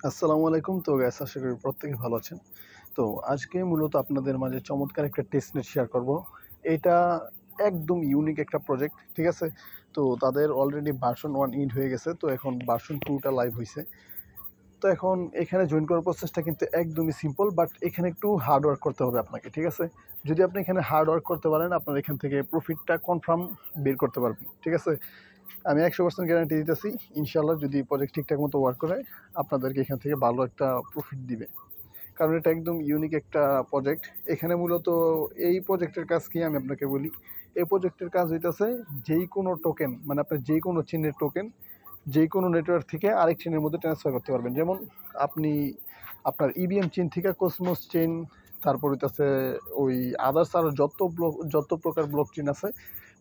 আসসালামু আলাইকুম। তো গাইস, আশা করি প্রত্যেকে ভালো আছেন। তো আজকে মূলত আপনাদের মাঝে চমৎকার একটা টেস্টনেট শেয়ার করব। এটা একদম ইউনিক একটা প্রজেক্ট, ঠিক আছে? তো তাদের অলরেডি ভার্সন 1 ইন্ড হয়ে গেছে, তো এখন ভার্সন 2টা লাইভ হয়েছে। তো এখন এখানে জয়েন করার প্রসেসটা কিন্তু একদমই সিম্পল, বাট এখানে একটু হার্ড ওয়ার্ক করতে হবে আপনাকে, ঠিক আছে? যদি আপনি এখানে হার্ড ওয়ার্ক করতে পারেন, আপনার এখান থেকে প্রফিটটা কনফার্ম বের করতে পারবেন, ঠিক আছে? আমি 100% গ্যারান্টি দিতেছি, ইনশাল্লাহ যদি প্রজেক্ট ঠিকঠাক মতো ওয়ার্ক করে আপনাদেরকে এখান থেকে ভালো একটা প্রফিট দিবে। কারণ এটা একদম ইউনিক একটা প্রজেক্ট। এখানে মূলত এই প্রজেক্টের কাজ কি আমি আপনাকে বলি। এই প্রজেক্টের কাজ হইতেছে যেই কোনো টোকেন, মানে আপনার যেই কোনো চেনের টোকেন যেই কোনো নেটওয়ার্ক থেকে আরেক চেনের মধ্যে ট্রান্সফার করতে পারবেন। যেমন আপনি আপনার ইবিএম চেন থেকে কসমোস চেন, তারপর হইতেছে ওই আদার্স আর যত প্রকার ব্লক চেন আছে,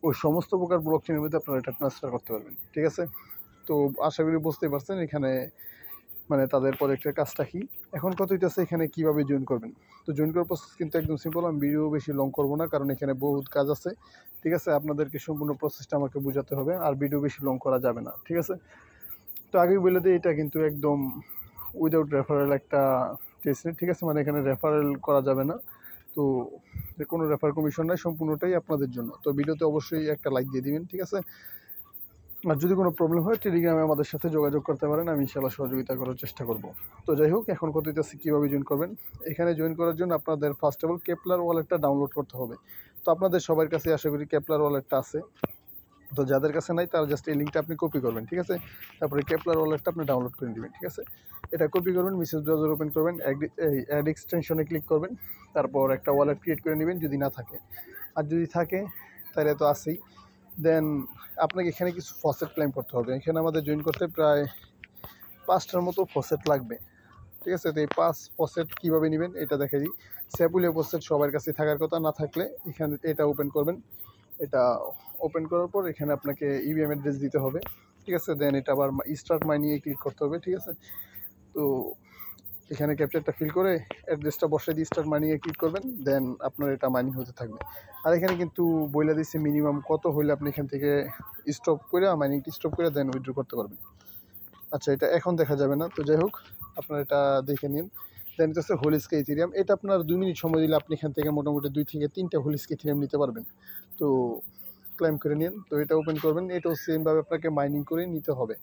ওই সমস্ত প্রকার ব্লক চেনের মধ্যে আপনারা এটা ট্রান্সফার করতে পারবেন, ঠিক আছে? তো আশা করি বুঝতেই পারছেন এখানে মানে তাদের প্রজেক্টের কাজটা কি। এখন কত হইতেছে এখানে কিভাবে জয়েন করবেন। তো জয়েন করার প্রসেস কিন্তু একদম সিম্পল। আমি ভিডিও বেশি লং করবো না, কারণ এখানে বহুত কাজ আছে, ঠিক আছে? আপনাদেরকে সম্পূর্ণ প্রসেসটা আমাকে বোঝাতে হবে, আর ভিডিও বেশি লং করা যাবে না, ঠিক আছে? তো আগেই বলে দিই, এটা কিন্তু একদম উইদাউট রেফারেল একটা টেস্ট নেট, ঠিক আছে? মানে এখানে রেফারেল করা যাবে না। তো কোনো রেফার কমিশন নাই, সম্পূর্ণটাই আপনাদের জন্য। তো ভিডিওতে অবশ্যই একটা লাইক দিয়ে দিবেন, ঠিক আছে? আর যদি কোনো প্রবলেম হয় টেলিগ্রামে আমাদের সাথে যোগাযোগ করতে পারেন, আমি ইনশাআল্লাহ সহযোগিতা করার চেষ্টা করব। তো যাই হোক, এখন কথা হইতেছে কীভাবে জয়েন করবেন। এখানে জয়েন করার জন্য আপনাদের ফার্স্ট অফ অল কেপলার ওয়ালেটটা ডাউনলোড করতে হবে। তো আপনাদের সবার কাছে আশা করি কেপলার ওয়ালেটটা আছে। তো যাদের কাছে নাই তারা জাস্ট এই লিঙ্কটা আপনি কপি করবেন, ঠিক আছে? তারপরে কেপলার ওয়ালেটটা আপনি ডাউনলোড করে নেবেন, ঠিক আছে? এটা কপি করবেন, মেসেজ ব্রাউজার ওপেন করবেন, অ্যাড এক্সটেনশনে ক্লিক করবেন, তারপর একটা ওয়ালেট ক্রিয়েট করে নেবেন যদি না থাকে। আর যদি থাকে তাহলে তো আছেই। দেন আপনাকে এখানে কিছু ফসেট ক্লেম করতে হবে। এখানে আমাদের জয়েন করতে প্রায় 5টার মতো ফসেট লাগবে, ঠিক আছে? তো এই 5 ফসেট কীভাবে নেবেন এটা দেখে দিই। স্যাপুলিয়া ফসেট সবার কাছে থাকার কথা, না থাকলে এখানে এটা ওপেন করবেন। এটা ওপেন করার পর এখানে আপনাকে ইভিএম অ্যাড্রেস দিতে হবে, ঠিক আছে? দেন এটা আবার স্টার্ট মাইনিংয়ে ক্লিক করতে হবে, ঠিক আছে? তো এখানে ক্যাপচারটা ফিল করে অ্যাড্রেসটা বসাই দিয়ে স্টার্ট মাইনিংয়ে ক্লিক করবেন। দেন আপনার এটা মাইনিং হতে থাকবে। আর এখানে কিন্তু বইলা দিচ্ছে মিনিমাম কত হইলে আপনি এখান থেকে স্টপ করে মাইনিংটি স্টপ করে দেন উইথড্র করতে পারবেন। আচ্ছা, এটা এখন দেখা যাবে না, তো যাই হোক আপনারা এটা দেখে নিন। দেন এটা হচ্ছে হোলিস্কে ইথেরিয়াম। এটা আপনার 2 মিনিট সময় দিলে আপনি এখান থেকে মোটামুটি 2 থেকে 3টা হোলিস্কে ইথেরিয়াম নিতে পারবেন। তো ক্লেম করে নিন। তো এটা ওপেন করবেন, এটাও সেমভাবে আপনাকে মাইনিং করে নিতে হবে,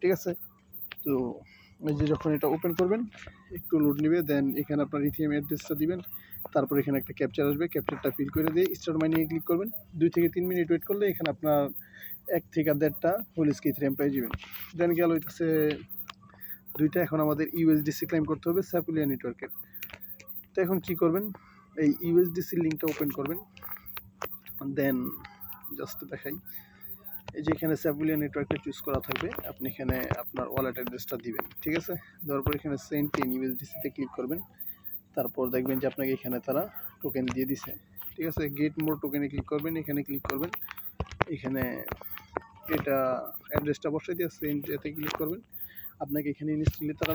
ঠিক আছে? তো এই যে যখন এটা ওপেন করবেন একটু লোড নেবে, দেন এখানে আপনার ইথিরিয়াম অ্যাড্রেসটা দিবেন। তারপর এখানে একটা ক্যাপচার আসবে, ক্যাপচারটা ফিল করে দিয়ে স্টার্ট মাইনিংয়ে ক্লিক করবেন। 2 থেকে 3 মিনিট ওয়েট করলে এখানে আপনার 1 থেকে 1.5টা হোলিস্কে ইথেরিয়াম পেয়ে যাবেন। দেন গেল হইতেছে 2টা। এখন আমাদের ইউএসডিসি ক্লেম করতে হবে স্যাপুলিয়া নেটওয়ার্কের। তো এখন কি করবেন, এই ইউএসডিসি লিঙ্কটা ওপেন করবেন। দেন জাস্ট দেখাই, এই যে এখানে স্যাপুলিয়া নেটওয়ার্কটা চুজ করা থাকবে, আপনি এখানে আপনার ওয়ালেট অ্যাড্রেসটা দিবেন, ঠিক আছে? দেওয়ার পর এখানে সেন্ড টেন ইউএসডিসিতে ক্লিক করবেন। তারপর দেখবেন যে আপনাকে এখানে তারা টোকেন দিয়ে দিছে, ঠিক আছে? গেট মোর টোকেনে ক্লিক করবেন, এখানে ক্লিক করবেন, এখানে এটা অ্যাড্রেসটা বসাই দিয়ে সেন্ড এতে ক্লিক করবেন। আপনাকে এখানে ইনস্ট্যান্টলি তারা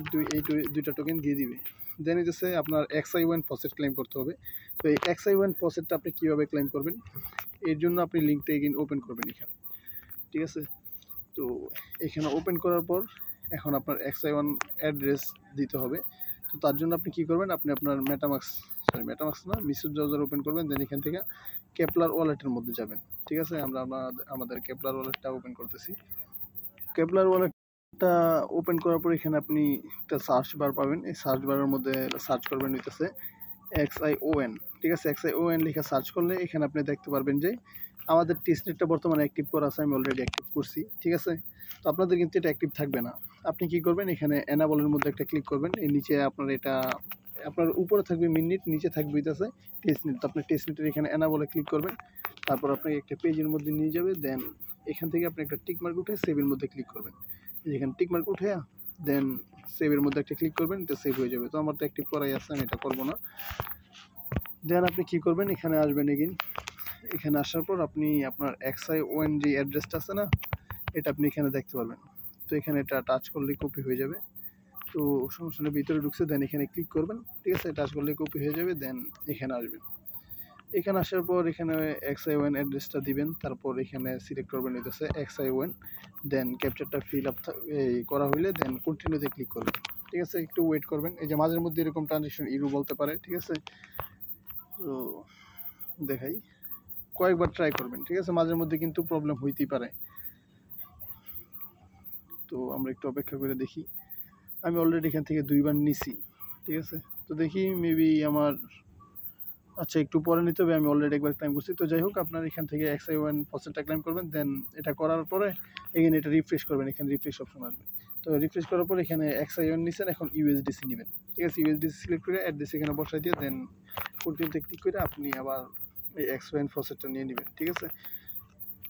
দুইটা টোকেন দিয়ে দিবে। দেন হচ্ছে আপনার XI1 ফসেট ক্লেম করতে হবে। তো এই XI1 ফসেটটা আপনি কীভাবে ক্লেম করবেন, এর জন্য আপনি লিঙ্কটা এগেইন ওপেন করবেন এখানে, ঠিক আছে? তো এখানে ওপেন করার পর এখন আপনার XI1 অ্যাড্রেস দিতে হবে। তো তার জন্য আপনি কী করবেন, আপনি আপনার মেটামাক্স না, মেসেজ ব্রাউজার ওপেন করবেন। দেন এখান থেকে কেপলার ওয়ালেটের মধ্যে যাবেন, ঠিক আছে? আমরা আমাদের কেপলার ওয়ালেটটা ওপেন করতেছি। কেপলার ওয়ালেটটা ওপেন করার পর এখানে আপনি একটা সার্চ বার পাবেন। এই সার্চ বারের মধ্যে সার্চ করবেন হইতেছে XION, ঠিক আছে? XION লিখে সার্চ করলে এখানে আপনি দেখতে পারবেন যে আমাদের টেস্টনেটটা বর্তমানে অ্যাক্টিভ করা আছে, আমি অলরেডি অ্যাক্টিভ করছি, ঠিক আছে? তো আপনাদের কিন্তু এটা অ্যাক্টিভ থাকবে না। আপনি কি করবেন, এখানে এনাবলের মধ্যে একটা ক্লিক করবেন। এর নিচে আপনার এটা আপনার উপরে থাকবে মিনিট, নিচে থাকবে হইতেছে টেস্টনেট। তো আপনি টেস্টনেটের এখানে এনাবলে ক্লিক করবেন। তারপর আপনাকে একটা পেজের মধ্যে নিয়ে যাবে। দেন এখান থেকে আপনি একটা টিক মার্ক উঠে সেভের মধ্যে ক্লিক করবেন। যেখানে টিক মার্ক উঠে দেন সেভের মধ্যে একটা ক্লিক করবেন, এটা সেভ হয়ে যাবে। তো আমার তো অ্যাক্টিভ করাই আছে, আমি এটা করবো না। দেন আপনি কী করবেন, এখানে আসবেন এগেইন। এখানে আসার পর আপনি আপনার XION যে অ্যাড্রেসটা আছে না, এটা আপনি এখানে দেখতে পারবেন। তো এখানে এটা টাচ করলেই কপি হয়ে যাবে। তো সমস্যা নেই, ভিতরে ঢুকছে, দেন এখানে ক্লিক করবেন, ঠিক আছে? টাচ করলেই কপি হয়ে যাবে। দেন এখানে আসবেন। এখানে আসার পর এখানে XION অ্যাড্রেসটা দিবেন। তারপর এখানে সিলেক্ট করবেন হইতেছে XION। দেন ক্যাপচারটা ফিল আপ করা হইলে দেন কন্টিনিউতে ক্লিক করবেন, ঠিক আছে, একটু ওয়েট করবেন। এই যে মাঝের মধ্যে এরকম ট্রানজিশন ইরু বলতে পারে, ঠিক আছে। তো দেখাই, কয়েকবার ট্রাই করবেন, ঠিক আছে, মাঝের মধ্যে কিন্তু প্রবলেম হইতেই পারে। তো আমরা একটু অপেক্ষা করে দেখি। আমি অলরেডি এখান থেকে 2 বার নিছি, ঠিক আছে। তো দেখি মেবি আমার, আচ্ছা একটু পরে নিতে হবে, আমি অলরেডি একবার ক্লাইম করছি। তো যাই হোক, আপনার এখান থেকে XI1 ফসেটটা ক্লাইম করবেন, দেন এটা করার পরে এখানে এটা রিফ্রেশ করবেন, এখানে রিফ্রেশ অপশন আসবে। তো রিফ্রেশ করার পর এখানে XI1 নিছেন, এখন USDC নেবেন, ঠিক আছে। USDC সিলেক্ট করে অ্যাড্রেস এখানে বসাই দিয়ে দেন কন্টিনিউতে ক্লিক করে আপনি আবার এই XI1 ফসেটটা নিয়ে নেবেন, ঠিক আছে।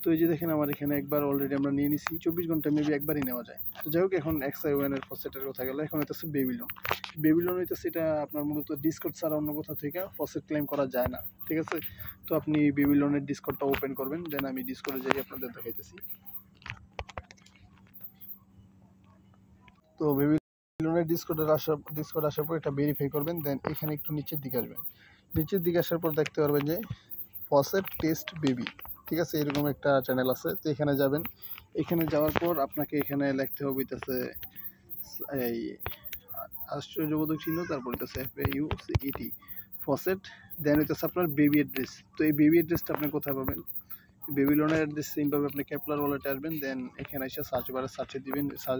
তো এই যে দেখেন আমার এখানে একবার অলরেডি আমরা নিয়ে নিছি, 24 ঘন্টা মেবি একবারই নেওয়া যায়। তো যাই হোক, এখন XI1 এর ফসেটের কথা গেল, এখন হইতেছে বেবিলন। বেবিলন হইতেছে এটা আপনার মূলত ডিসকর্ড ছাড়া অন্য কোথাও থেকে ফসেট ক্লেম করা যায় না, ঠিক আছে। তো আপনি বেবিলনের ডিসকর্ডটা ওপেন করবেন, দেন আমি ডিসকর্ডে যাই আপনাদের দেখাইতেছি। তো বেবিলনের ডিসকর্ড আসার পর এটা ভেরিফাই করবেন, দেন এখানে একটু নিচের দিকে আসবেন। নিচের দিকে আসার পর দেখতে পারবেন যে ফসেট টেস্ট বেবি, ঠিক আছে, এরকম একটা চ্যানেল আছে। তো এখানে যাবেন, এখানে যাওয়ার পর আপনাকে এখানে লিখতে হবে হইতেছে এই আশ্চর্যবোধক চিহ্ন, তারপর হইতেছে FAUCET ফসেট, দেন হইতেছে আপনার বেবি অ্যাড্রেস। তো এই বেবি অ্যাড্রেসটা আপনি কোথায় পাবেন? বেবিলনের অ্যাড্রেস সেমভাবে আপনি কেপলার ওয়ালেটে আসবেন, দেন এখানে এসে সার্চ বারে সার্চ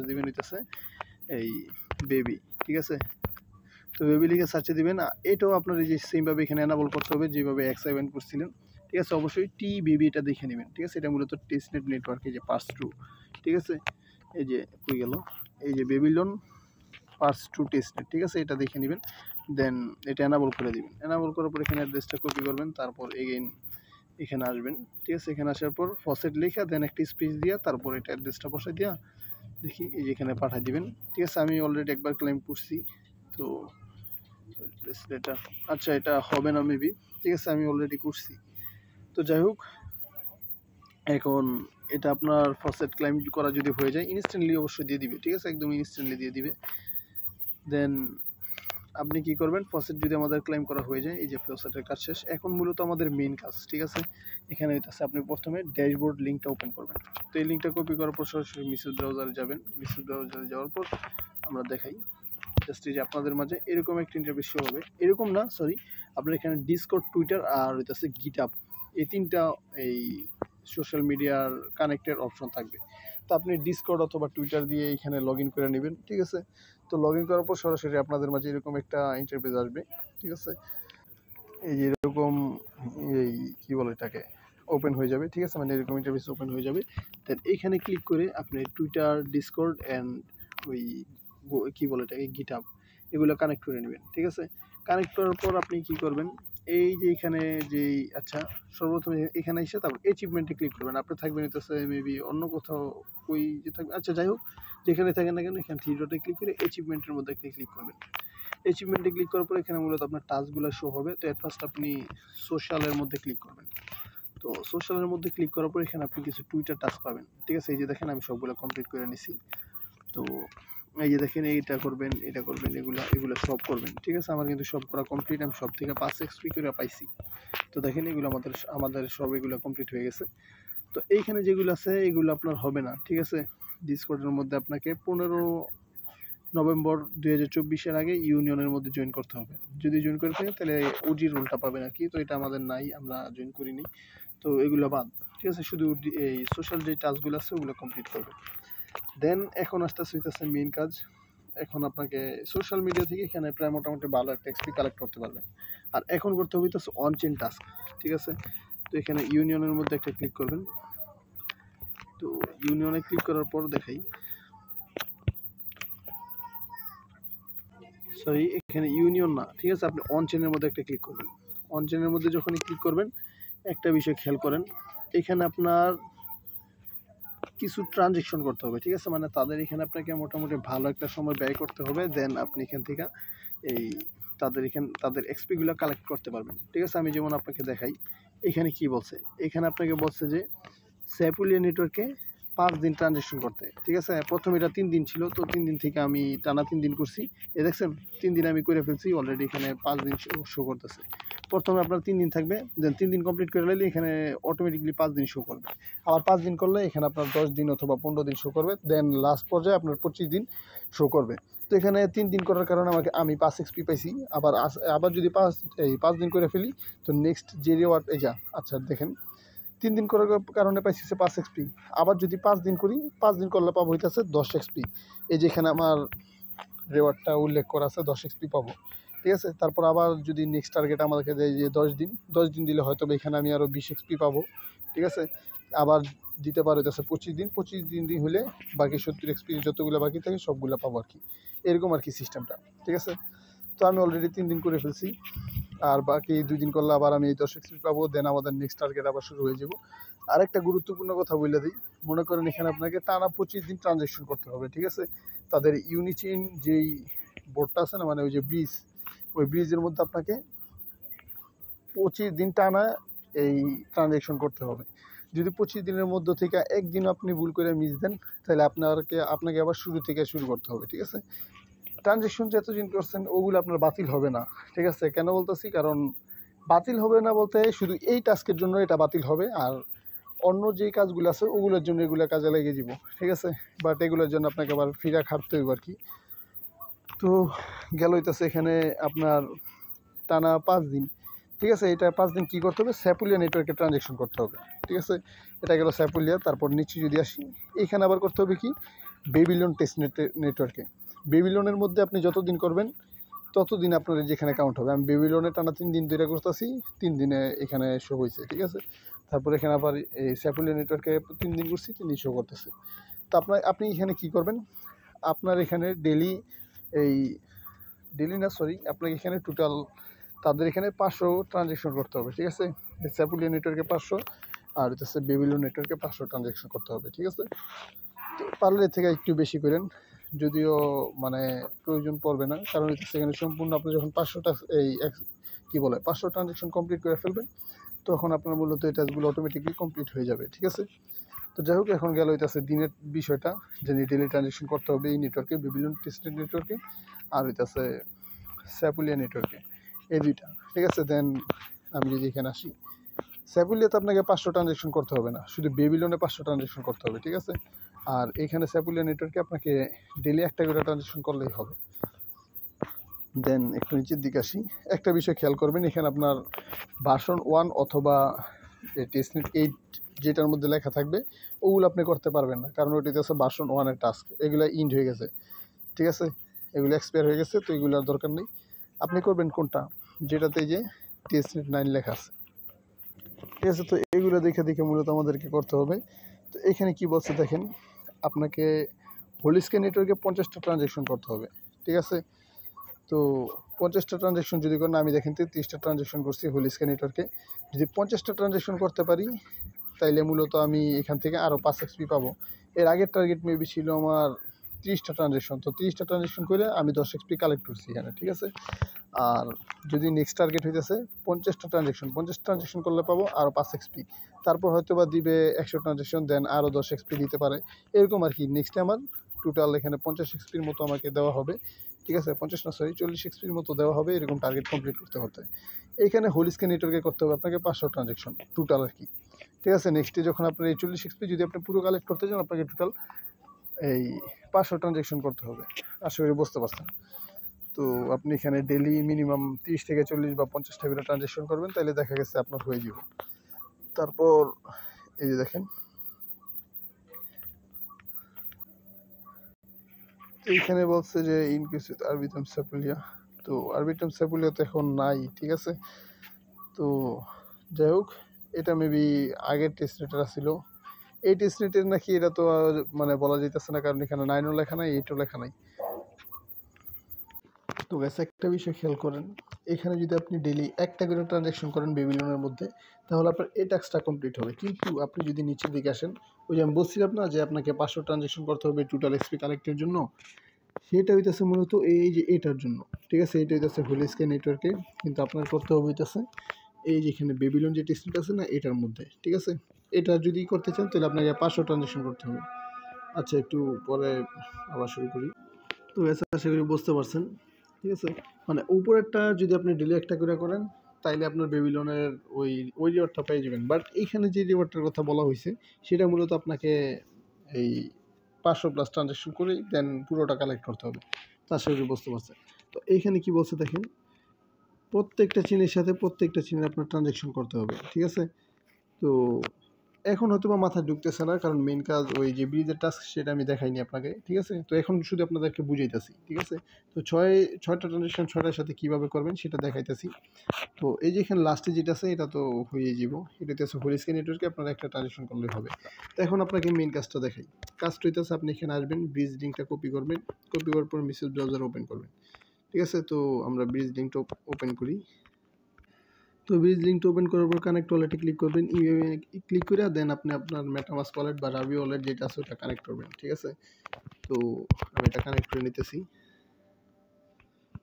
দিবেন হইতেছে এই বেবি, ঠিক আছে। তো বেবি লিখে সার্চে দিবেন। এটাও আপনার এই যে সেমভাবে এখানে এনাবল করতে হবে যেভাবে XI1 করছিলেন, ঠিক আছে। অবশ্যই টি বেবি এটা দেখে নেবেন, ঠিক আছে। এটা মূলত টেস্টনেট নেটওয়ার্ক, এই যে পাস টু, ঠিক আছে। এই যে কই গেল, এই যে বেবিলন পাস টু টেস্টনেট, ঠিক আছে, এটা দেখে নেবেন, দেন এটা এনাবল করে দিবেন। এনাবল করার পর এখানে অ্যাড্রেসটা কপি করবেন, তারপর এগেইন এখানে আসবেন, ঠিক আছে। এখানে আসার পর ফসেট লেখা, দেন একটা স্পেস দিয়া তারপর এটা অ্যাড্রেসটা বসাই দিয়া দেখি এই যে এখানে পাঠিয়ে দিবেন, ঠিক আছে। আমি অলরেডি একবার ক্লেম করছি, তো এটা, আচ্ছা এটা হবে না মেবি, ঠিক আছে, আমি অলরেডি করছি। তো যাই হোক, এখন এটা আপনার ফসেট ক্লাইম করা যদি হয়ে যায় ইনস্ট্যান্টলি অবশ্যই দিয়ে দিবে, ঠিক আছে, একদম ইনস্ট্যান্টলি দিয়ে দিবে। দেন আপনি কি করবেন, ফসেট যদি আমাদের ক্লেম করা হয়ে যায়, এই যে ফসেটের কাজ শেষ, এখন মূলত আমাদের মেইন কাজ, ঠিক আছে। এখানে হইতেছে আপনি প্রথমে ড্যাশবোর্ড লিঙ্কটা ওপেন করবেন। তো এই লিঙ্কটা কপি করার পর সরাসরি মেসেজ ব্রাউজারে যাবেন। মেসেজ ব্রাউজারে যাওয়ার পর আমরা দেখাই জাস্ট এই যে আপনাদের মাঝে এরকম একটা ইন্টারফেস শো হবে, এরকম না সরি, আপনার এখানে ডিসকর্ড, টুইটার আর হইতেছে গিটহাব, এই তিনটা এই সোশ্যাল মিডিয়ার কানেক্টেড অপশন থাকবে। তো আপনি ডিসকর্ড অথবা টুইটার দিয়ে এখানে লগ ইন করে নেবেন, ঠিক আছে। তো লগ ইন করার পর সরাসরি আপনাদের মাঝে এরকম একটা ইন্টারফেস আসবে, ঠিক আছে। এই যে এরকম এই কি বলে এটাকে ওপেন হয়ে যাবে, ঠিক আছে, মানে এরকম ইন্টারফেস ওপেন হয়ে যাবে। দেন এইখানে ক্লিক করে আপনি টুইটার, ডিসকর্ড অ্যান্ড ওই কি বলে এটাকে গিটহাব, এগুলো কানেক্ট করে নেবেন, ঠিক আছে। কানেক্ট করার পর আপনি কি করবেন, এই যে এখানে যেই, আচ্ছা সর্বপ্রথম এখানে এসে তারপর অ্যাচিভমেন্টে ক্লিক করবেন। আপনি থাকবেন হইতেছে মেবি অন্য কোথাও, ওই যে থাকবে, আচ্ছা যাই হোক, যেখানে থাকেন না কেন এখানে থ্রি ডটে ক্লিক করে অ্যাচিভমেন্টের মধ্যে একটা ক্লিক করবেন। অ্যাচিভমেন্টে ক্লিক করার পর এখানে মূলত আপনার টাস্কগুলো শো হবে। তো এট ফার্স্ট আপনি সোশ্যালের মধ্যে ক্লিক করবেন। তো সোশ্যালের মধ্যে ক্লিক করার পর এখানে আপনি কিছু টুইটার টাস্ক পাবেন, ঠিক আছে। এই যে দেখেন আমি সবগুলো কমপ্লিট করে নিছি। তো এই যে দেখেন এইটা করবেন, এটা করবেন, এগুলো সব করবেন, ঠিক আছে। আমার কিন্তু সব করা কমপ্লিট, আমি সব থেকে 5 এক্সপি করে পাইছি। তো দেখেন এগুলো আমাদের সব এগুলো কমপ্লিট হয়ে গেছে। তো এইখানে যেগুলো আছে এগুলো আপনার হবে না, ঠিক আছে। ডিসকর্ডের মধ্যে আপনাকে 15 নভেম্বর 2024-এর আগে ইউনিয়নের মধ্যে জয়েন করতে হবে। যদি জয়েন করে থাকেন তাহলে ওজি রোলটা পাবেন আর কি। তো এটা আমাদের নাই, আমরা জয়েন করিনি। তো এগুলো বাদ, ঠিক আছে, শুধু এই সোশ্যাল যে টাস্কগুলো আছে ওগুলো কমপ্লিট করবে। দেন এখন হইতেছে মেইন কাজ। এখন আপনাকে সোশ্যাল মিডিয়া থেকে এখানে প্রায় মোটামুটি ভালো একটা এক্সপি কালেক্ট করতে পারবেন। আর এখন করতে হবে হইতেছে অন চেইন টাস্ক, ঠিক আছে। তো এখানে ইউনিয়নের মধ্যে একটা ক্লিক করবেন। তো ইউনিয়নে ক্লিক করার পর দেখাই, সরি এখানে ইউনিয়ন না, ঠিক আছে, আপনি অন চেনের মধ্যে একটা ক্লিক করবেন। অন চেনের মধ্যে যখনই ক্লিক করবেন একটা বিষয় খেয়াল করেন, এখানে আপনার কিছু ট্রানজেকশন করতে হবে, ঠিক আছে, মানে তাদের এখানে আপনাকে মোটামুটি ভালো একটা সময় ব্যয় করতে হবে। দেন আপনি এখান থেকে এই তাদের এক্সপিগুলো কালেক্ট করতে পারবেন, ঠিক আছে। আমি যেমন আপনাকে দেখাই, এখানে কি বলছে, এখানে আপনাকে বলছে যে স্যাপুলিয়া নেটওয়ার্কে 5 দিন ট্রানজেকশন করতে, ঠিক আছে। প্রথম এটা 3 দিন ছিল, তো 3 দিন থেকে আমি টানা 3 দিন করছি। দেখছেন 3 দিন আমি করে ফেলছি অলরেডি, এখানে 5 দিন শো করতেছে। প্রথমে আপনার 3 দিন থাকবে, দেন 3 দিন কমপ্লিট করে নিলে এখানে অটোমেটিকলি 5 দিন শো করবে। আবার 5 দিন করলে এখানে আপনার 10 দিন অথবা 15 দিন শো করবে, দেন লাস্ট পর্যায়ে আপনার 25 দিন শো করবে। তো এখানে 3 দিন করার কারণে আমি 5 এক্সপি পাইছি। আবার যদি 5 দিন করে ফেলি, তো নেক্সট যে রিওয়ার্ড এই যা, আচ্ছা দেখেন 3 দিন করার কারণে পাইছি 5 এক্সপি। আবার যদি 5 দিন করি, 5 দিন করলে পাবো হইতেছে 10 এক্সপি। এই যে এখানে আমার রিওয়ার্ডটা উল্লেখ করা আছে, 10 এক্সপি পাবো, ঠিক আছে। তারপর আবার যদি নেক্সট টার্গেট আমাদেরকে দেয় যে 10 দিন দিলে হয়তো এখানে আমি আরও 20 এক্সপি পাবো, ঠিক আছে। আবার দিতে পারে হচ্ছে 25 দিন হলে বাকি 70 এক্সপি যতগুলো বাকি থাকে সবগুলো পাবো আর কি, এরকম আর কি সিস্টেমটা, ঠিক আছে। তো আমি অলরেডি 3 দিন করে ফেলছি, আর বাকি 2 দিন করলে আবার আমি এই 10 এক্সপি পাবো, দেন আমাদের নেক্সট টার্গেট আবার শুরু হয়ে যাব। আরেকটা গুরুত্বপূর্ণ কথা বলে দিই, মনে করেন এখানে আপনাকে টানা 25 দিন ট্রানজ্যাকশন করতে হবে, ঠিক আছে। তাদের ইউনিচেইন যেই বোর্ডটা আছে না, মানে ওই যে ব্রিজ, ওই ব্রিজের মধ্যে আপনাকে 25 দিন টানা এই ট্রানজ্যাকশন করতে হবে। যদি 25 দিনের মধ্য থেকে একদিন আপনি ভুল করে মিস দেন, তাহলে আপনাকে আবার শুরু থেকে শুরু করতে হবে, ঠিক আছে। ট্রানজ্যাকশন যতদিন করছেন ওগুলো আপনার বাতিল হবে না, ঠিক আছে। কেন বলতেছি, কারণ বাতিল হবে না বলতে শুধু এই টাস্কের জন্য এটা বাতিল হবে, আর অন্য যেই কাজগুলো আছে ওগুলোর জন্য এগুলো কাজে লেগে যাব, ঠিক আছে। বাট এগুলোর জন্য আপনাকে আবার ফিরা খাটতে হইব আর কি। তো গেল হইতেছে এখানে আপনার টানা 5 দিন, ঠিক আছে। এটা 5 দিন কী করতে হবে, স্যাপুলিয়া নেটওয়ার্কে ট্রানজ্যাকশন করতে হবে, ঠিক আছে। এটা গেল স্যাপুলিয়া। তারপর নিচে যদি আসি, এখানে আবার করতে হবে কি, বেবিলন টেস্ট নেটওয়ার্কে। বেবিলনের মধ্যে আপনি যতদিন করবেন ততদিন আপনার যেখানে কাউন্ট হবে। আমি বেবিলনে টানা 3 দিন ধরে করতেছি, 3 দিনে এখানে শো হয়েছে, ঠিক আছে। তারপর এখানে আবার এই স্যাপুলিয়া নেটওয়ার্কে 3 দিন করছি, 3 দিন শো করতেছে। তো আপনি এখানে কি করবেন, আপনার এখানে আপনাকে এখানে টোটাল তাদের এখানে 500 ট্রানজ্যাকশন করতে হবে, ঠিক আছে। স্যাপুলিয়া নেটওয়ার্কে 500, আর হচ্ছে বেবিলন নেটওয়ার্কে 500 ট্রানজ্যাকশন করতে হবে, ঠিক আছে। তো পারলে এর থেকে একটু বেশি করেন, যদিও মানে প্রয়োজন পড়বে না, কারণ সেখানে সম্পূর্ণ আপনি যখন 500 ট্রানজ্যাকশন কমপ্লিট করে ফেলবেন, তখন আপনার মূলত এই টাস্কগুলো অটোমেটিকলি কমপ্লিট হয়ে যাবে, ঠিক আছে। তো যাই হোক, এখন গেল হইতেছে দিনের বিষয়টা, যে ডেলি ট্রানজ্যাকশন করতে হবে এই নেটওয়ার্কে, বেবিলন টেস্টেড নেটওয়ার্কে, আর হইতেছে স্যাপুলিয়া নেটওয়ার্কে, এই দুইটা, ঠিক আছে। দেন আমি যদি এখানে আসি, স্যাপুলিয়াতে আপনাকে 500 ট্রানজ্যাকশন করতে হবে না, শুধু বেবিলনে 500 ট্রানজ্যাকশন করতে হবে, ঠিক আছে। আর এখানে স্যাপুলিয়া নেটওয়ার্কে আপনাকে ডেলি একটা করে ট্রানজ্যাকশন করলেই হবে। দেন একটু নিচের দিকে আসি, একটা বিষয় খেয়াল করবেন, এখানে আপনার ভার্সন 1 অথবা টেস্টনেট 8 যেটার মধ্যে লেখা থাকবে ওগুলো আপনি করতে পারবেন না, কারণ ওইটাতে আছে ভার্সন 1-এর টাস্ক, এগুলো ইন্ড হয়ে গেছে, ঠিক আছে। এগুলো এক্সপায়ার হয়ে গেছে, তো এগুলোর দরকার নেই। আপনি করবেন কোনটা, যেটাতে যে টেস্টনেট 9 লেখা আছে, ঠিক আছে। তো এগুলো দেখে মূলত আমাদেরকে করতে হবে। তো এখানে কি বলছে দেখেন, আপনাকে হোলিস্কে নেটওয়ার্কে 50টা ট্রানজ্যাকশন করতে হবে, ঠিক আছে। তো 50টা ট্রানজ্যাকশন যদি করেন, আমি দেখেন 33টা ট্রানজ্যাকশন করছি হোলিস্কে নেটওয়ার্কে। যদি 50টা ট্রানজ্যাকশন করতে পারি, তাইলে মূলত আমি এখান থেকে আরও 5 এক্সপি পাবো। এর আগের টার্গেট মেবি ছিল আমার 30টা ট্রানজ্যাকশন, তো 30টা ট্রানজ্যাকশন করে আমি 10 এক্সপি কালেক্ট করছি এখানে, ঠিক আছে। আর যদি নেক্সট টার্গেট হইতেছে 50টা ট্রানজ্যাকশন, 50 ট্রানজ্যাকশন করলে পাবো আরও 5 এক্সপি। তারপর হয়তো বা দিবে 100 ট্রানজ্যাকশন, দেন আরও 10 এক্সপি দিতে পারে, এরকম আর কি। নেক্সটে আমার টোটাল এখানে 50 এক্সপির মতো আমাকে দেওয়া হবে, ঠিক আছে। 40 এক্সপির মতো দেওয়া হবে, এরকম টার্গেট কমপ্লিট করতে হতে। এইখানে হোলিস্কে নেটওয়ার্কে করতে হবে আপনাকে 500 ট্রানজ্যাকশন টোটাল আর কি, ঠিক আছে। নেক্সটে যখন আপনার এই 40 এক্সপি যদি আপনি পুরো কালেক্ট করতে চান, আপনাকে টোটাল এই 500 ট্রানজ্যাকশন করতে হবে। আশা করি বুঝতে পারছেন। তো আপনি এখানে ডেলি মিনিমাম 30 থেকে 40 বা 50টা করে ট্রানজ্যাকশন করবেন, তাহলে দেখা গেছে আপনার হয়ে যাবে। তারপর এই যে দেখেন, এইখানে বলছে যে ইনক্রিজ উইথ আরবিটাম স্যাপুলিয়া, তো আরবিটাম স্যাপুলিয়া তো এখন নাই, ঠিক আছে। তো যাই হোক, এটা মেবি আগের টেস্টনেটের ছিল, এই টেস্টনেটের নাকি এটা তো মানে বলা যাইতেছে না, কারণ এখানে 9ও লেখা নাই, 8ও লেখা নাই। তো গ্যাস একটা বিষয় খেয়াল করেন, এখানে যদি আপনি ডেলি একটা করে ট্রানজ্যাকশন করেন বেবিলনের মধ্যে, তাহলে আপনার এই টাস্কটা কমপ্লিট হবে। কিন্তু আপনি যদি নিচের দিকে আসেন, ওই যে আমি বলছিলাম না যে আপনাকে 500 ট্রানজ্যাকশন করতে হবে টোটাল এক্সপি কালেক্টের জন্য, সেটা হইতেছে মূলত এই যে এটার জন্য, ঠিক আছে। এটা হইতেছে হোলিস্কে নেটওয়ার্কে, কিন্তু আপনার করতে হবে হইতেছে এই যে এখানে বেবিলন যে টেস্টনেট আছে না, এটার মধ্যে, ঠিক আছে। এটা যদি করতে চান তাহলে আপনাকে 500 ট্রানজ্যাকশন করতে হবে। আচ্ছা, একটু পরে আবার শুরু করি। তো আশা করি বুঝতে পারছেন, ঠিক আছে। মানে উপরেরটা যদি আপনি ডেলি একটা করে করেন তাইলে আপনার বেবিলনের ওই রিওয়ার্ডটা পেয়ে যাবেন। বাট এইখানে যে রিওয়ার্ডটার কথা বলা হয়েছে সেটা মূলত আপনাকে এই 500+ ট্রানজ্যাকশন করেই দেন পুরোটা কালেক্ট করতে হবে। তো আশা করি বুঝতে পারছেন। তো এইখানে কি বলছে দেখেন, প্রত্যেকটা চেনের সাথে প্রত্যেকটা চেনের আপনার ট্রানজ্যাকশন করতে হবে, ঠিক আছে। তো এখন হয়তো বা মাথায় ঢুকতেছে না, কারণ মেইন কাজ ওই যে ব্রিজের টাস্ক সেটা আমি দেখাইনি আপনাকে, ঠিক আছে। তো এখন শুধু আপনাদেরকে বুঝাইতেছি, ঠিক আছে। তো ছয়টা ট্রানজ্যাকশন 6টার সাথে কীভাবে করবেন সেটা দেখাইতেছি। তো এই যে এখানে লাস্টে যেটা আছে এটা তো হয়ে যাব, এটাতে আছে হোলিস্কে নেটওয়ার্কে আপনারা একটা ট্রানজ্যাকশন করলে হবে। তো এখন আপনাকে মেইন কাজটা দেখাই। কাজটা হইতেছে আপনি এখানে আসবেন, ব্রিজ লিঙ্কটা কপি করবেন, কপি করার পর মেসেজ ব্রাউজার ওপেন করবেন, ঠিক আছে। তো আমরা ব্রিজ লিঙ্কটা ওপেন করি। তো ব্রিজ লিঙ্কটা ওপেন করার পর কানেক্ট ওয়ালেটে ক্লিক করবেন, ক্লিক করে দেন আপনি আপনার মেটামাস্ক ওয়ালেট বা রাবি ওয়ালেট যেটা আছে ওটা কানেক্ট করবেন, ঠিক আছে। তো আমি এটা কানেক্ট করে নিতেছি।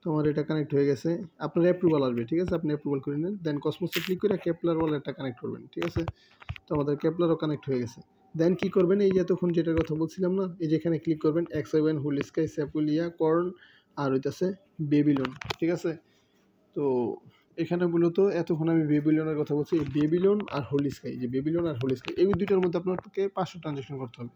তো আমার এটা কানেক্ট হয়ে গেছে। আপনার অ্যাপ্রুভাল আসবে, ঠিক আছে। আপনি অ্যাপ্রুভাল করে নেন, দেন কসমোসে ক্লিক করে কেপলার ওয়ালেটটা কানেক্ট করবেন, ঠিক আছে। তো আমাদের কেপলারও কানেক্ট হয়ে গেছে। দেন কি করবেন, এই যে এতক্ষণ যেটার কথা বলছিলাম না, এই যে এখানে ক্লিক করবেন XY1 হুল স্কাই স্যাপুলিয়া কর্ন আর হইতাছে বেবিলন, ঠিক আছে। তো এখানে মূলত এতক্ষণ আমি বেবিলনের কথা বলছি, বেবিলন আর হোলি স্কাই, যে বেবিলন আর হোলি স্কাই এই দুইটার মধ্যে আপনাকে 500 ট্রানজ্যাকশন করতে হবে।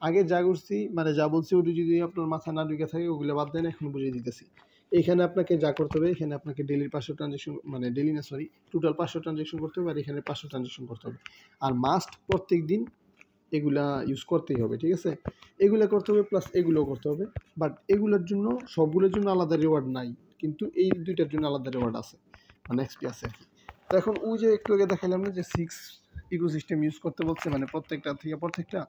আগে যা করছি মানে যা বলছি ওটা যদি আপনার মাথা না ঢুকে থাকে ওগুলো বাদ দেন, এখন বুঝিয়ে দিতেছি। এখানে আপনাকে যা করতে হবে, এখানে আপনাকে ডেলির 500 ট্রানজ্যাকশন, মানে ডেলি না সরি টোটাল 500 ট্রানজ্যাকশন করতে হবে, আর এখানে 500 ট্রানজ্যাকশন করতে হবে। আর মাস্ট প্রত্যেক দিন এগুলা ইউজ করতেই হবে, ঠিক আছে। এগুলা করতে হবে প্লাস এগুলোও করতে হবে। বাট এগুলোর জন্য সবগুলোর জন্য আলাদা রিওয়ার্ড নাই, কিন্তু এই দুইটার জন্য আলাদা রিওয়ার্ড আছে, মানে এক্সপি আছে আর কি। তো এখন ওই যে একটু আগে দেখালাম না যে 6 ইকোসিস্টেম ইউজ করতে বলছে, মানে প্রত্যেকটা থেকে প্রত্যেকটা।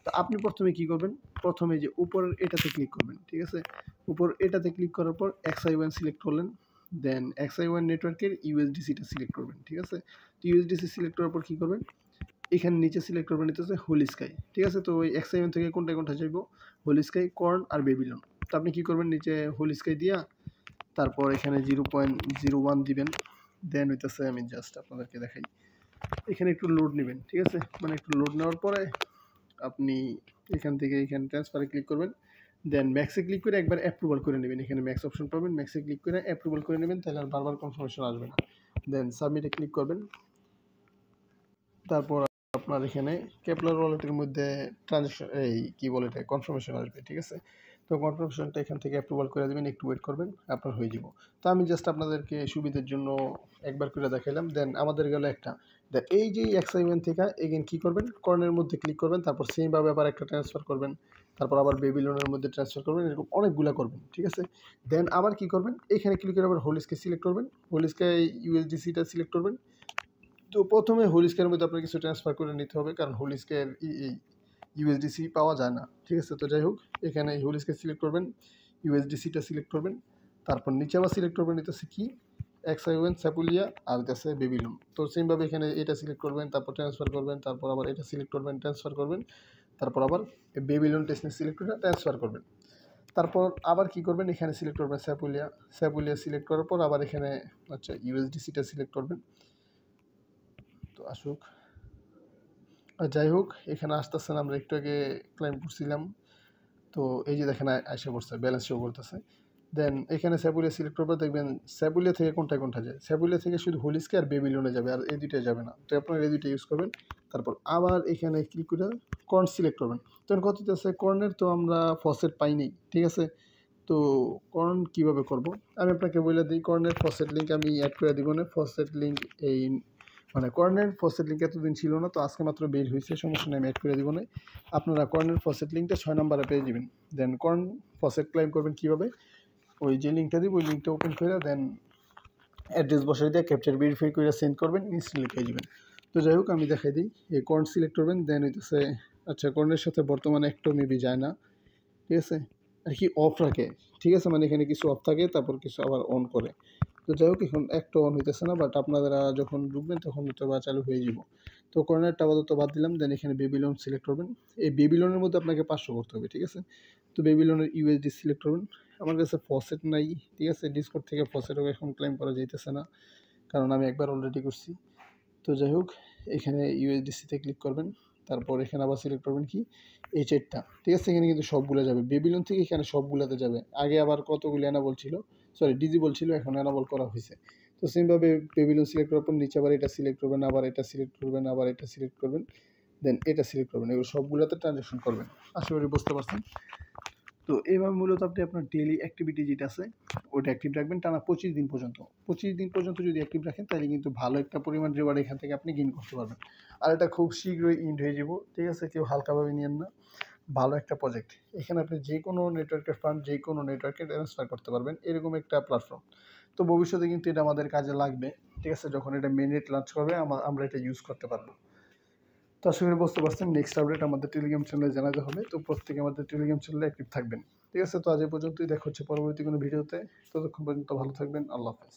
তো আপনি প্রথমে কি করবেন, প্রথমে যে উপরের এটাতে ক্লিক করবেন, ঠিক আছে। উপর এটাতে ক্লিক করার পর XI1 সিলেক্ট করলেন, দেন XI1 নেটওয়ার্কের ইউএসডিসিটা সিলেক্ট করবেন, ঠিক আছে। তো ইউএসডিসি সিলেক্ট করার পর কী করবেন, এখানে নিচে সিলেক্ট করবেন নিতেছে হোলি স্কাই, ঠিক আছে। তো ওই XI1 থেকে কোনটা চাইবো, হোলি স্কাই, কর্ন আর বেবিলন। তো আপনি কী করবেন, নিচে হোলি স্কাই দিয়া তারপর এখানে 0.01 দিবেন। দেন হইতেছে আমি জাস্ট আপনাদেরকে দেখাই, এখানে একটু লোড নেবেন, ঠিক আছে। মানে একটু লোড নেওয়ার পরে আপনি এখান থেকে এখানে ট্রান্সফারে ক্লিক করবেন, দেন ম্যাক্সে ক্লিক করে একবার অ্যাপ্রুভাল করে নেবেন। এখানে ম্যাক্স অপশন পাবেন, ম্যাক্সে ক্লিক করে অ্যাপ্রুভাল করে নেবেন, তাহলে আর বারবার কনফার্মেশন আসবে না। দেন সাবমিটে ক্লিক করবেন। তারপর আপনার এখানে কেপলার ওয়ালেটের মধ্যে ট্রানজ্যাকশন এই কী বলে এটা কনফার্মেশন আসবে, ঠিক আছে। তো কনফার্মেশনটা এখান থেকে অ্যাপ্রুভাল করে দেবেন, একটু ওয়েট করবেন, আপনার হয়ে যাব। তো আমি জাস্ট আপনাদেরকে সুবিধার জন্য একবার করে দেখাইলাম। দেন আমাদের গেল একটা, দেন এই যে XI1 থেকে এগেন কী করবেন, কর্নের মধ্যে ক্লিক করবেন, তারপর সেমভাবে আবার একটা ট্রান্সফার করবেন, তারপর আবার বেবিলনের মধ্যে ট্রান্সফার করবেন, এরকম অনেকগুলো করবেন, ঠিক আছে। দেন আবার কী করবেন, এখানে ক্লিক করে আবার হোল স্কাই সিলেক্ট করবেন, হোল স্কাই ইউএসডিসিটা সিলেক্ট করবেন। তো প্রথমে হোলি স্কাইয়ের মধ্যে আপনার কিছু ট্রান্সফার করে নিতে হবে, কারণ হোলি স্কাইয়ের ইউএসডিসি পাওয়া যায় না, ঠিক আছে। তো যাই হোক, এখানে হোলি স্কাই সিলেক্ট করবেন, ইউএসডিসিটা সিলেক্ট করবেন, তারপর নিচে আবার সিলেক্ট করবেন নিতেছে কি XI1 স্যাপুলিয়া আর হইতেছে বেবিলন। তো সেমভাবে এখানে এটা সিলেক্ট করবেন, তারপর ট্রান্সফার করবেন, তারপর আবার এটা সিলেক্ট করবেন, ট্রান্সফার করবেন, তারপর আবার বেবিলন টেস্টনে সিলেক্ট করে ট্রান্সফার করবেন। তারপর আবার কি করবেন, এখানে সিলেক্ট করবেন স্যাপুলিয়া সিলেক্ট করার পর আবার এখানে আচ্ছা ইউএসডিসিটা সিলেক্ট করবেন। তো আসুক, আর যাই হোক এখানে আসতেছে না, আমরা একটু আগে ক্লাইম করছিলাম। তো এই যে দেখেন আইসা পড়ছে, ব্যালেন্স শো করতেছে। দেন এখানে স্যাপুলিয়া সিলেক্ট করবে, দেখবেন স্যাপুলিয়া থেকে কোনটা যায়, স্যাপুলিয়া থেকে শুধু হোলি স্কাই আর বেবিলনে যাবে, আর এই দুইটা যাবে না। তো আপনারা এই দুইটা ইউজ করবেন। তারপর আবার এখানে ক্লিক করে কর্ন সিলেক্ট করবেন। তখন কত আছে কর্নের, তো আমরা ফসেট পাইনি, ঠিক আছে। তো কর্ন কীভাবে করব আমি আপনাকে বলে দিই, কর্নের ফসেট লিঙ্ক আমি অ্যাড করে দিব না। ফসেট লিঙ্ক এই মানে কর্নের ফসেট লিঙ্ক এতদিন ছিল না, তো আজকে মাত্র বের হয়েছে, সমস্যা নেই, আমি অ্যাড করে দিব না। আপনারা কর্নের ফসেট লিঙ্কটা 6 নম্বরে পেয়ে যাবেন। দেন কর্ন ফসেট ক্লাইম করবেন কীভাবে, ওই যে লিঙ্কটা দিব ওই লিঙ্কটা ওপেন করে দেন অ্যাড্রেস বসাই দিয়ে ক্যাপচার ভেরিফাই করে সেন্ড করবেন, ইনস্টলে পেয়ে যাবেন। তো যাই হোক আমি দেখাই দিই, এই কর্ন সিলেক্ট করবেন, দেন হইতেছে আচ্ছা কর্নের সাথে বর্তমানে একটাও মেবি যায় না, ঠিক আছে, আর কি অফ রাখে, ঠিক আছে। মানে এখানে কিছু অফ থাকে, তারপর কিছু আবার অন করে। তো যাই হোক এখন একটা অন হইতেছে না, বাট আপনারা যখন ঢুকবেন তখন হয়তো বা চালু হয়ে যাব। তো কর্নারটা আপাতত বাদ দিলাম। দেন এখানে বেবিলন সিলেক্ট করবেন, এই বেবিলনের মধ্যে আপনাকে 500 করতে হবে, ঠিক আছে। তো বেবিলনের ইউএসডি সিলেক্ট করবেন। আমার কাছে ফসেট নাই, ঠিক আছে, ডিসকর্ড থেকে ফসেটও এখন ক্লেম করা যাইতেছে না, কারণ আমি একবার অলরেডি করছি। তো যাই হোক এখানে ইউএসডিসিতে ক্লিক করবেন, তারপর এখানে আবার সিলেক্ট করবেন কি এই চারটা, ঠিক আছে। এখানে কিন্তু সবগুলো যাবে, বেবিলন থেকে এখানে সবগুলোতে যাবে। আগে আবার কতগুলো অ্যানাবল ছিল, সরি ডিজিবল ছিল, এখন অ্যানাবল করা হয়েছে। তো সেমভাবে বেবিলন সিলেক্ট করার পর নিচে আবার এটা সিলেক্ট করবেন, আবার এটা সিলেক্ট করবেন, আবার এটা সিলেক্ট করবেন, দেন এটা সিলেক্ট করবেন। এগুলো সবগুলোতে ট্রানজ্যাকশন করবেন। আশা করি বুঝতে পারছেন। তো এইভাবে মূলত আপনি আপনার ডেইলি অ্যাক্টিভিটি যেটা আছে ওটা অ্যাক্টিভ রাখবেন টানা 25 দিন পর্যন্ত। 25 দিন পর্যন্ত যদি অ্যাক্টিভ রাখেন তাহলে কিন্তু ভালো একটা পরিমাণ রিওয়ার্ড এখান থেকে আপনি গেইন করতে পারবেন। আর এটা খুব শীঘ্রই ইন্ড হয়ে যাব, ঠিক আছে। কেউ হালকাভাবে নিয়েন না, ভালো একটা প্রজেক্ট। এখানে আপনি যে কোনো নেটওয়ার্কের ফান্ড যে কোনো নেটওয়ার্কে ট্রান্সফার করতে পারবেন, এরকম একটা প্ল্যাটফর্ম। তো ভবিষ্যতে কিন্তু এটা আমাদের কাজে লাগবে, ঠিক আছে। যখন এটা মেইননেট লঞ্চ করবে আমরা এটা ইউজ করতে পারবো। তো আশা করি বুঝতে পারছেন। নেক্সট আপডেট আমাদের টেলিগ্রাম চ্যানেলে জানাতে হবে, তো প্রত্যেকে আমাদের টেলিগ্রাম চ্যানেলে অ্যাক্টিভ থাকবেন, ঠিক আছে। তো আজ এই পর্যন্তই, দেখা হচ্ছে পরবর্তী কোনো ভিডিওতে। ততক্ষণ পর্যন্ত ভালো থাকবেন, আল্লাহ হাফেজ।